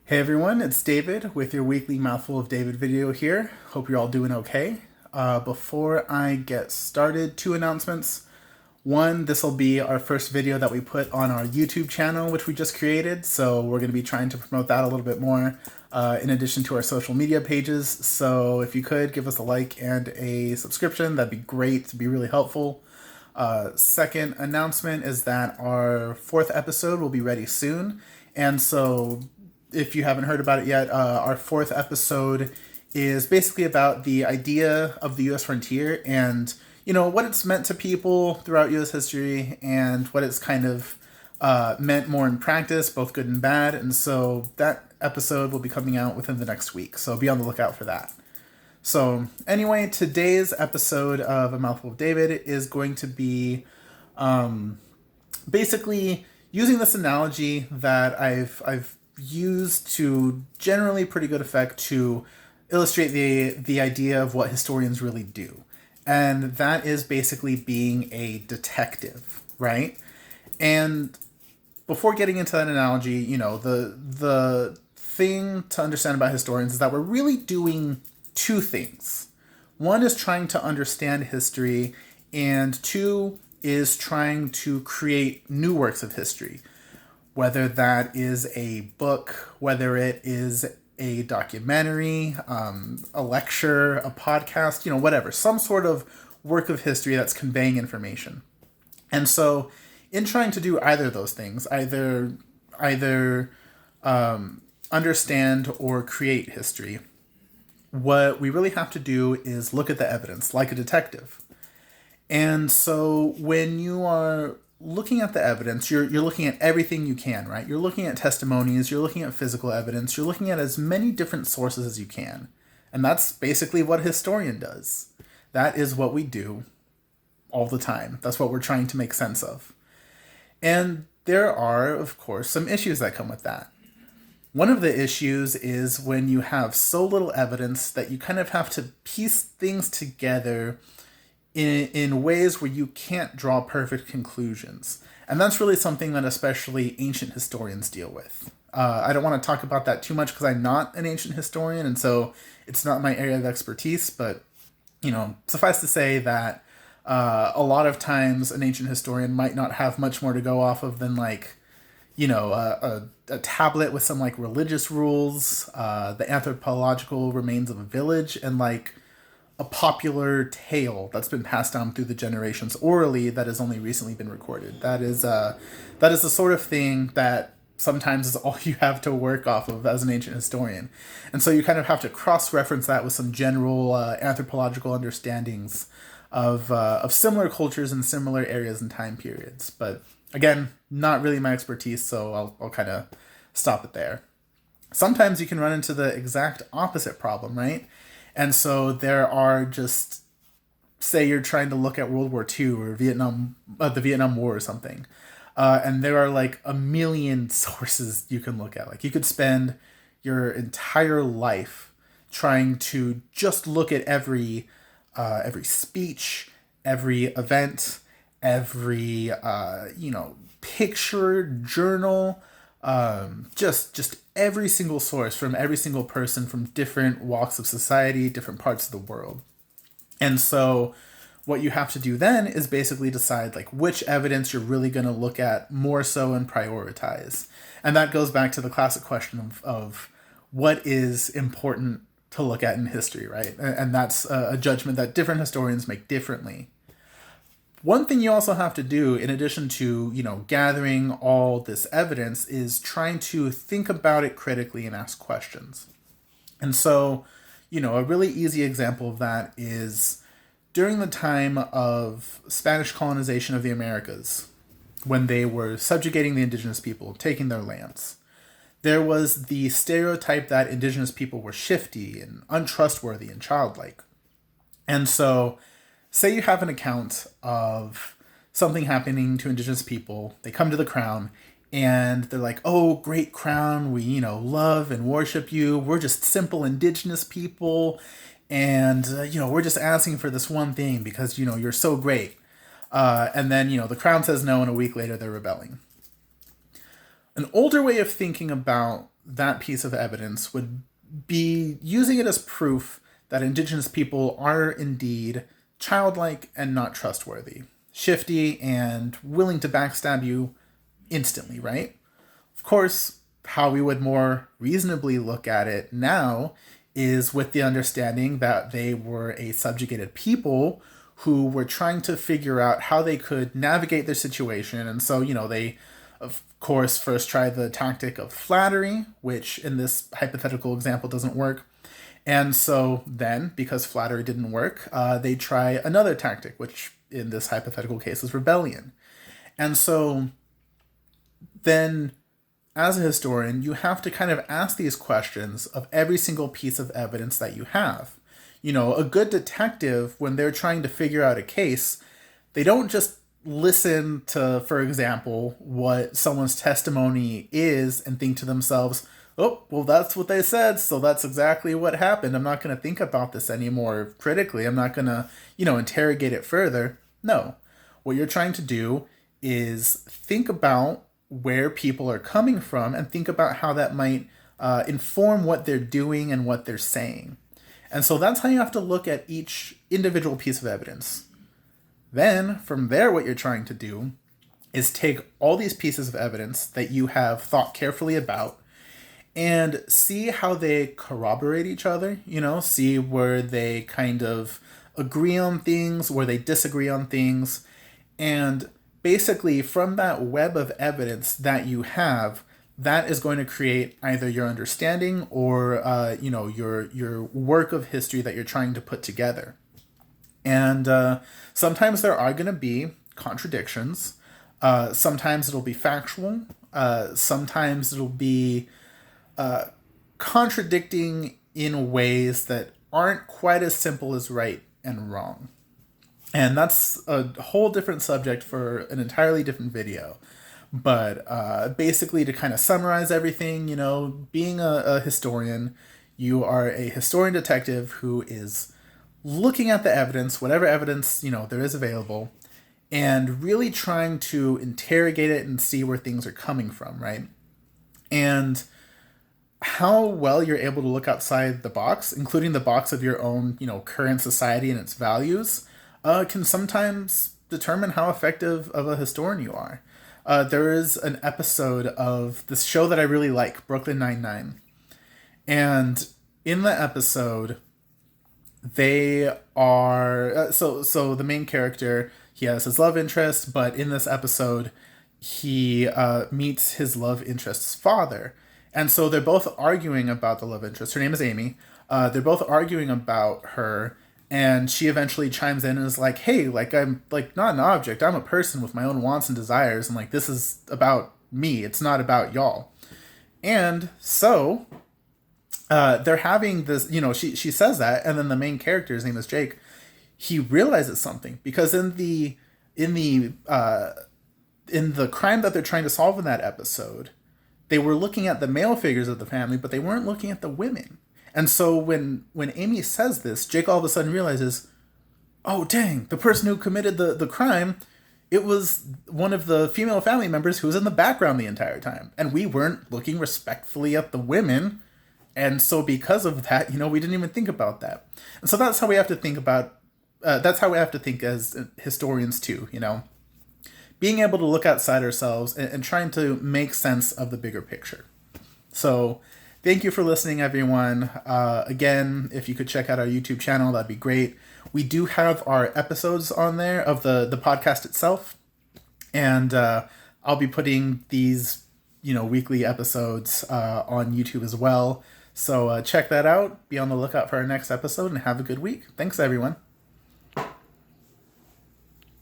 Hey everyone, it's David with your weekly Mouthful of David video here. Hope you're all doing okay. Before I get started, two announcements. One, this will be our first video that we put on our YouTube channel, which we just created. So we're going to be trying to promote that a little bit more in addition to our social media pages. So if you could give us a like and a subscription, that'd be great. It'd be really helpful. Second announcement is that our fourth episode will be ready soon. And so if you haven't heard about it yet, our fourth episode is basically about the idea of the U.S. frontier and, what it's meant to people throughout U.S. history and what it's kind of meant more in practice, both good and bad. And so that episode will be coming out within the next week. So be on the lookout for that. So anyway, today's episode of A Mouthful of David is going to be basically using this analogy that I've used to generally pretty good effect to illustrate the idea of what historians really do. And that is basically being a detective, right? And before getting into that analogy, the thing to understand about historians is that we're really doing two things. One is trying to understand history, and two is trying to create new works of history. Whether that is a book, whether it is a documentary, a lecture, a podcast, whatever, some sort of work of history that's conveying information. And so in trying to do either of those things, either understand or create history, what we really have to do is look at the evidence like a detective. And so when you are looking at the evidence, you're looking at everything you can, right? You're looking at testimonies, you're looking at physical evidence, you're looking at as many different sources as you can. And that's basically what a historian does. That is what we do all the time. That's what we're trying to make sense of. And there are, of course, some issues that come with that. One of the issues is when you have so little evidence that you kind of have to piece things together in ways where you can't draw perfect conclusions. And that's really something that especially ancient historians deal with. I don't want to talk about that too much because I'm not an ancient historian, and so it's not my area of expertise, but, suffice to say that a lot of times an ancient historian might not have much more to go off of than a tablet with some religious rules, the anthropological remains of a village, and a popular tale that's been passed down through the generations orally that has only recently been recorded. That is the sort of thing that sometimes is all you have to work off of as an ancient historian. And so you kind of have to cross-reference that with some general anthropological understandings of similar cultures in similar areas and time periods. But again, not really my expertise, so I'll kind of stop it there. Sometimes you can run into the exact opposite problem, right? And so there are just, say you're trying to look at World War II or the Vietnam War or something. And there are a million sources you can look at. You could spend your entire life trying to just look at every speech, every event, every, picture, journal, just every single source from every single person from different walks of society, different parts of the world. And so what you have to do then is basically decide which evidence you're really going to look at more so and prioritize. And that goes back to the classic question of what is important to look at in history, right? And that's a judgment that different historians make differently. One thing you also have to do, in addition to, gathering all this evidence, is trying to think about it critically and ask questions. And so, a really easy example of that is during the time of Spanish colonization of the Americas, when they were subjugating the indigenous people, taking their lands. There was the stereotype that indigenous people were shifty and untrustworthy and childlike. And so say you have an account of something happening to indigenous people. They come to the crown and they're like, oh, great crown. We, love and worship you. We're just simple indigenous people. And, we're just asking for this one thing because, you're so great. And then, the crown says no, and a week later they're rebelling. An older way of thinking about that piece of evidence would be using it as proof that Indigenous people are indeed childlike and not trustworthy, shifty and willing to backstab you instantly, right? Of course, how we would more reasonably look at it now is with the understanding that they were a subjugated people who were trying to figure out how they could navigate their situation. And so, they, of course, first tried the tactic of flattery, which in this hypothetical example doesn't work. And so then, because flattery didn't work, they try another tactic, which in this hypothetical case is rebellion. And so then, as a historian, you have to kind of ask these questions of every single piece of evidence that you have. A good detective, when they're trying to figure out a case, they don't just listen to, for example, what someone's testimony is and think to themselves, oh, well, that's what they said, so that's exactly what happened. I'm not going to think about this anymore critically. I'm not going to, interrogate it further. No. What you're trying to do is think about where people are coming from and think about how that might inform what they're doing and what they're saying. And so that's how you have to look at each individual piece of evidence. Then, from there, what you're trying to do is take all these pieces of evidence that you have thought carefully about and see how they corroborate each other, see where they kind of agree on things, where they disagree on things. And basically, from that web of evidence that you have, that is going to create either your understanding or your work of history that you're trying to put together. And sometimes there are going to be contradictions. Sometimes it'll be factual. Sometimes it'll be contradicting in ways that aren't quite as simple as right and wrong. And that's a whole different subject for an entirely different video. But basically, to kind of summarize everything, being a historian, you are a historian detective who is looking at the evidence, whatever evidence, there is available, and really trying to interrogate it and see where things are coming from, right? And how well you're able to look outside the box, including the box of your own, current society and its values, can sometimes determine how effective of a historian you are. There is an episode of this show that I really like, Brooklyn Nine-Nine. And in the episode, they are... So the main character, he has his love interest, but in this episode, he meets his love interest's father. And so they're both arguing about the love interest. Her name is Amy. They're both arguing about her. And she eventually chimes in and is like, hey, I'm not an object. I'm a person with my own wants and desires. And this is about me. It's not about y'all. And so they're having this, she says that. And then the main character, his name is Jake, he realizes something because in the crime that they're trying to solve in that episode, they were looking at the male figures of the family, but they weren't looking at the women. And so when Amy says this, Jake all of a sudden realizes, oh, dang, the person who committed the crime, it was one of the female family members who was in the background the entire time. And we weren't looking respectfully at the women. And so because of that, we didn't even think about that. And so that's how we have to think about, that's how we have to think as historians too, being able to look outside ourselves and trying to make sense of the bigger picture. So thank you for listening, everyone. Again, if you could check out our YouTube channel, that'd be great. We do have our episodes on there of the podcast itself. And I'll be putting these, weekly episodes on YouTube as well. So check that out. Be on the lookout for our next episode and have a good week. Thanks, everyone.